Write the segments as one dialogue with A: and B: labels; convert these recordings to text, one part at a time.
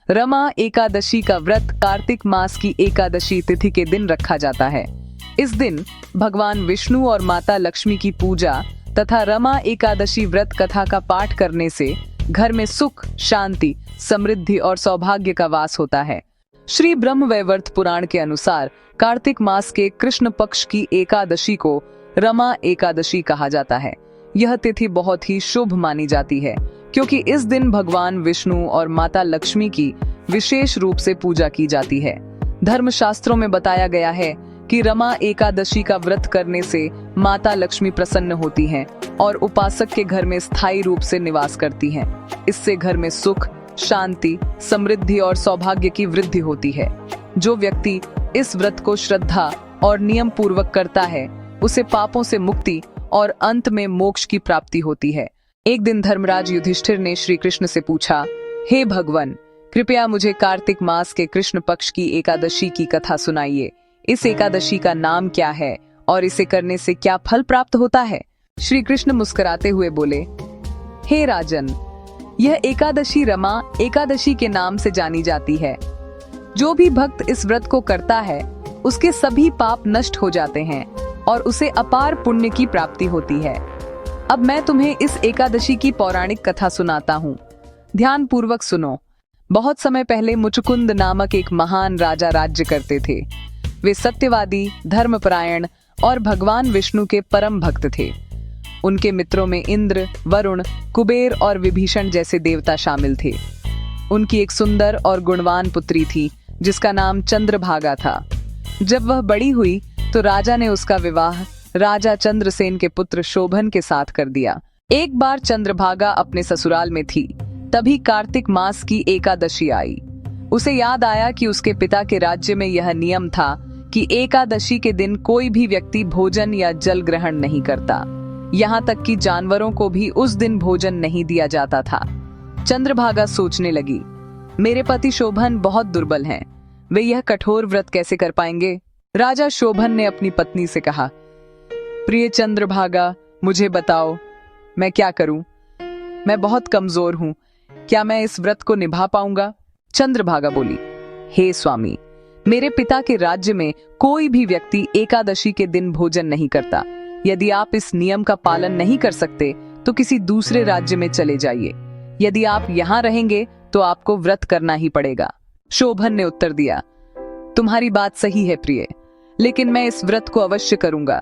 A: रमा एकादशी का व्रत कार्तिक मास की एकादशी तिथि के दिन रखा जाता है। इस दिन भगवान विष्णु और माता लक्ष्मी की पूजा तथा रमा एकादशी व्रत कथा का पाठ करने से घर में सुख, शांति, समृद्धि और सौभाग्य का वास होता है। श्री ब्रह्मवैवर्त पुराण के अनुसार कार्तिक मास के कृष्ण पक्ष की एकादशी को रमा एकादशी कहा जाता है। यह तिथि बहुत ही शुभ मानी जाती है क्योंकि इस दिन भगवान विष्णु और माता लक्ष्मी की विशेष रूप से पूजा की जाती है। धर्मशास्त्रों में बताया गया है कि रमा एकादशी का व्रत करने से माता लक्ष्मी प्रसन्न होती हैं और उपासक के घर में स्थायी रूप से निवास करती हैं। इससे घर में सुख, शांति, समृद्धि और सौभाग्य की वृद्धि होती है। जो व्यक्ति इस व्रत को श्रद्धा और नियम पूर्वक करता है उसे पापों से मुक्ति और अंत में मोक्ष की प्राप्ति होती है। एक दिन धर्मराज युधिष्ठिर ने श्री कृष्ण से पूछा, हे भगवान, कृपया मुझे कार्तिक मास के कृष्ण पक्ष की एकादशी की कथा सुनाइए। इस एकादशी का नाम क्या है और इसे करने से क्या फल प्राप्त होता है? श्री कृष्ण मुस्कुराते हुए बोले, हे राजन, यह एकादशी रमा एकादशी के नाम से जानी जाती है। जो भी भक्त इस व्रत को करता है उसके सभी पाप नष्ट हो जाते हैं और उसे अपार पुण्य की प्राप्ति होती है। अब मैं तुम्हें इस एकादशी की पौराणिक कथा सुनाता हूँ। ध्यान पूर्वक सुनो। बहुत समय पहले मुचुकुंद नामक एक महान राजा राज्य करते थे। वे सत्यवादी, धर्मपरायण और भगवान विष्णु के परम भक्त थे। उनके मित्रों में इंद्र, वरुण, कुबेर और विभीषण जैसे देवता शामिल थे। उनकी एक सुंदर और गुणवान पुत्री थी जिसका नाम चंद्रभागा था। जब वह बड़ी हुई तो राजा ने उसका विवाह राजा चंद्रसेन के पुत्र शोभन के साथ कर दिया। एक बार चंद्रभागा अपने ससुराल में थी, तभी कार्तिक मास की एकादशी आई। उसे याद आया कि उसके पिता के राज्य में यह नियम था कि एकादशी के दिन कोई भी व्यक्ति भोजन या जल ग्रहण नहीं करता। यहाँ तक कि जानवरों को भी उस दिन भोजन नहीं दिया जाता था। चंद्रभागा सोचने लगी, मेरे पति शोभन बहुत दुर्बल हैं, वे यह कठोर व्रत कैसे कर पाएंगे? राजा शोभन ने अपनी पत्नी से कहा, प्रिय चंद्रभागा, मुझे बताओ मैं क्या करूं? मैं बहुत कमजोर हूं, क्या मैं इस व्रत को निभा पाऊंगा? चंद्रभागा बोली, हे स्वामी, मेरे पिता के राज्य में कोई भी व्यक्ति एकादशी के दिन भोजन नहीं करता। यदि आप इस नियम का पालन नहीं कर सकते तो किसी दूसरे राज्य में चले जाइए। यदि आप यहाँ रहेंगे तो आपको व्रत करना ही पड़ेगा। शोभन ने उत्तर दिया, तुम्हारी बात सही है प्रिय, लेकिन मैं इस व्रत को अवश्य करूंगा।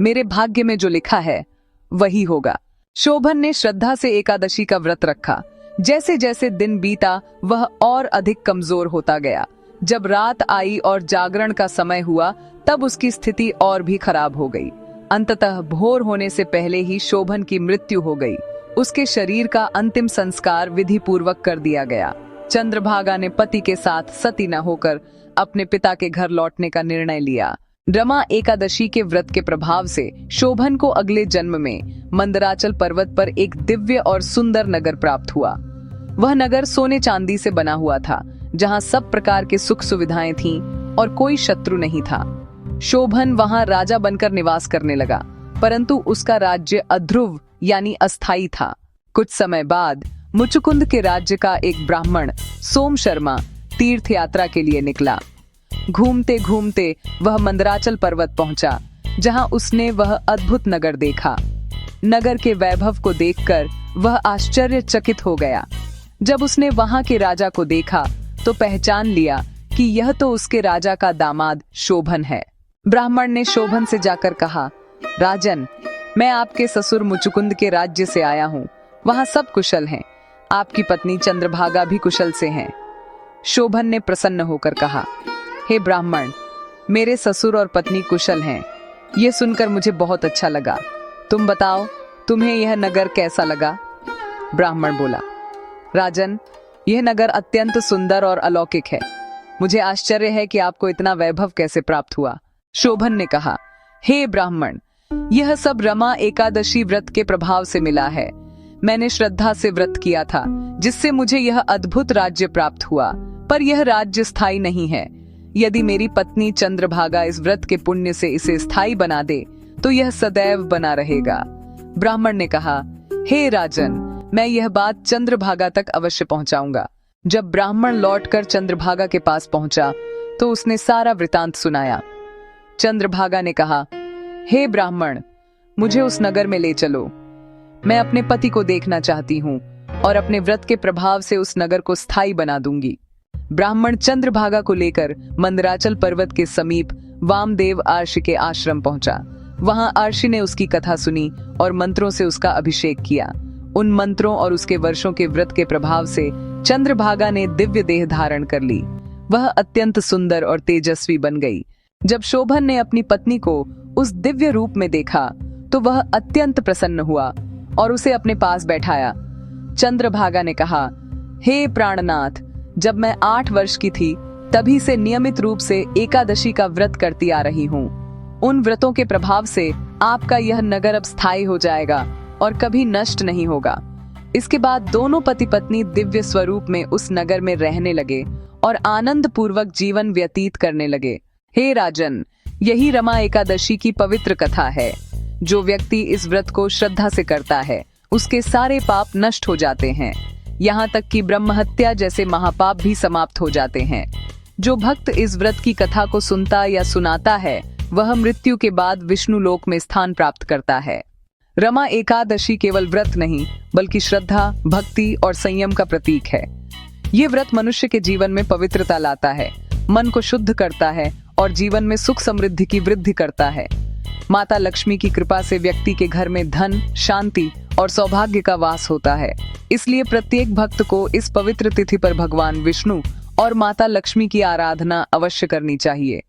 A: मेरे भाग्य में जो लिखा है वही होगा। शोभन ने श्रद्धा से एकादशी का व्रत रखा। जैसे जैसे दिन बीता वह और अधिक कमजोर होता गया। जब रात आई और जागरण का समय हुआ तब उसकी स्थिति और भी खराब हो गई। अंततः भोर होने से पहले ही शोभन की मृत्यु हो गई। उसके शरीर का अंतिम संस्कार विधि पूर्वक कर दिया गया। चंद्रभागा ने पति के साथ सती न होकर अपने पिता के घर लौटने का निर्णय लिया। रमा एकादशी के व्रत के प्रभाव से शोभन को अगले जन्म में मंदराचल पर्वत पर एक दिव्य और सुंदर नगर प्राप्त हुआ। वह नगर सोने चांदी से बना हुआ था, जहां सब प्रकार के सुख सुविधाएं थीं और कोई शत्रु नहीं था। शोभन वहां राजा बनकर निवास करने लगा, परंतु उसका राज्य अध्रुव यानी अस्थायी था। कुछ समय बाद मुचुकुंद के राज्य का एक ब्राह्मण सोम शर्मा तीर्थ यात्रा के लिए निकला। घूमते घूमते वह मंदराचल पर्वत पहुंचा, जहां उसने वह अद्भुत नगर देखा। नगर के वैभव को देखकर वह आश्चर्यचकित हो गया। जब उसने वहां के राजा को देखा तो पहचान लिया कि यह तो उसके राजा का दामाद शोभन है। ब्राह्मण ने शोभन से जाकर कहा, राजन, मैं आपके ससुर मुचुकुंद के राज्य से आया हूँ। वहाँ सब कुशल हैं। आपकी पत्नी चंद्रभागा भी कुशल से हैं। शोभन ने प्रसन्न होकर कहा, हे ब्राह्मण, मेरे ससुर और पत्नी कुशल हैं। ये सुनकर मुझे बहुत अच्छा लगा। तुम बताओ, तुम्हें यह नगर कैसा लगा? ब्राह्मण बोला, राजन, यह नगर अत्यंत सुंदर और अलौकिक है। मुझे आश्चर्य है कि आपको इतना वैभव कैसे प्राप्त हुआ। शोभन ने कहा, हे ब्राह्मण, यह सब रमा एकादशी व्रत के प्रभाव से मिला है। मैंने श्रद्धा से व्रत किया था, जिससे मुझे यह अद्भुत राज्य प्राप्त हुआ, पर यह राज्य स्थायी नहीं है। यदि मेरी पत्नी चंद्रभागा इस व्रत के पुण्य से इसे स्थायी बना दे तो यह सदैव बना रहेगा। ब्राह्मण ने कहा, हे राजन, मैं यह बात चंद्रभागा तक अवश्य पहुंचाऊंगा। जब ब्राह्मण लौटकर चंद्रभागा के पास पहुंचा तो उसने सारा वृतांत सुनाया। चंद्रभागा ने कहा, हे ब्राह्मण, मुझे उस नगर में ले चलो। मैं अपने पति को देखना चाहती हूँ और अपने व्रत के प्रभाव से उस नगर को स्थायी बना दूंगी। ब्राह्मण चंद्रभागा को लेकर मंदराचल पर्वत के समीप वामदेव आर्षि के आश्रम पहुंचा। वहां आर्षि ने उसकी कथा सुनी और मंत्रों से उसका अभिषेक किया। उन मंत्रों और उसके वर्षों के व्रत के प्रभाव से चंद्रभागा ने दिव्य देह धारण कर ली। वह अत्यंत सुंदर और तेजस्वी बन गई। जब शोभन ने अपनी पत्नी को उस दिव्य रूप में देखा तो वह अत्यंत प्रसन्न हुआ और उसे अपने पास बैठाया। चंद्रभागा ने कहा, हे प्राणनाथ, जब मैं 8 वर्ष की थी तभी से नियमित रूप से एकादशी का व्रत करती आ रही हूँ। उन व्रतों के प्रभाव से आपका यह नगर अब स्थायी हो जाएगा और कभी नष्ट नहीं होगा। इसके बाद दोनों पति पत्नी दिव्य स्वरूप में उस नगर में रहने लगे और आनंद पूर्वक जीवन व्यतीत करने लगे। हे राजन, यही रमा एकादशी की पवित्र कथा है। जो व्यक्ति इस व्रत को श्रद्धा से करता है उसके सारे पाप नष्ट हो जाते हैं। यहाँ तक कि ब्रह्म हत्या जैसे महापाप भी समाप्त हो जाते हैं। जो भक्त इस व्रत की कथा को सुनता या सुनाता है वह मृत्यु के बाद विष्णु लोक में स्थान प्राप्त करता है। रमा एकादशी केवल व्रत नहीं बल्कि श्रद्धा, भक्ति और संयम का प्रतीक है। ये व्रत मनुष्य के जीवन में पवित्रता लाता है, मन को शुद्ध करता है और जीवन में सुख समृद्धि की वृद्धि करता है। माता लक्ष्मी की कृपा से व्यक्ति के घर में धन, शांति और सौभाग्य का वास होता है। इसलिए प्रत्येक भक्त को इस पवित्र तिथि पर भगवान विष्णु और माता लक्ष्मी की आराधना अवश्य करनी चाहिए।